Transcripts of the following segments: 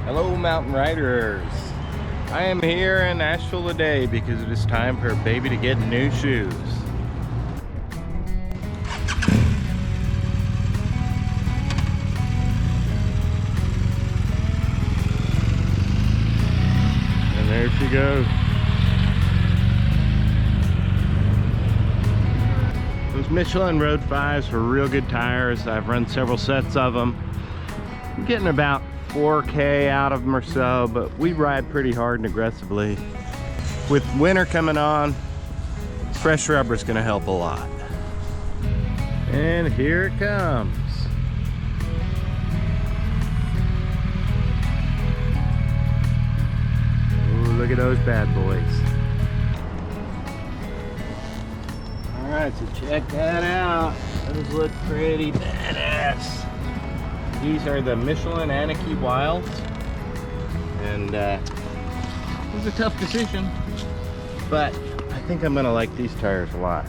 Hello mountain riders. I am here in Asheville today because it is time for baby to get new shoes. And there she goes. Those Michelin Road 5s are real good tires. I've run several sets of them. I'm getting about 4K out of them or so, but we ride pretty hard and aggressively. With winter coming on, fresh rubber is going to help a lot. And here it comes. Ooh, look at those bad boys. Alright, so check that out. Those look pretty badass. These are the Michelin Anarchy Wilds, and it was a tough decision, but I think I'm gonna like these tires a lot.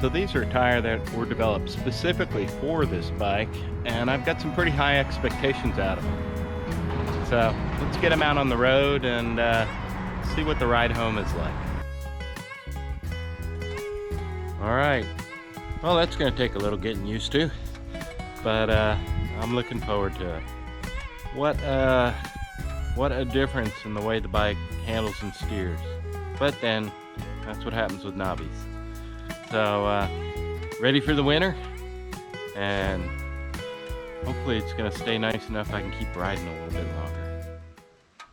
So these are a tire that were developed specifically for this bike, and I've got some pretty high expectations out of them. So let's get them out on the road and see what the ride home is like. All right, well, that's gonna take a little getting used to. But I'm looking forward to it. What a difference in the way the bike handles and steers. But then, that's what happens with knobbies. So, ready for the winter? And hopefully it's gonna stay nice enough I can keep riding a little bit longer.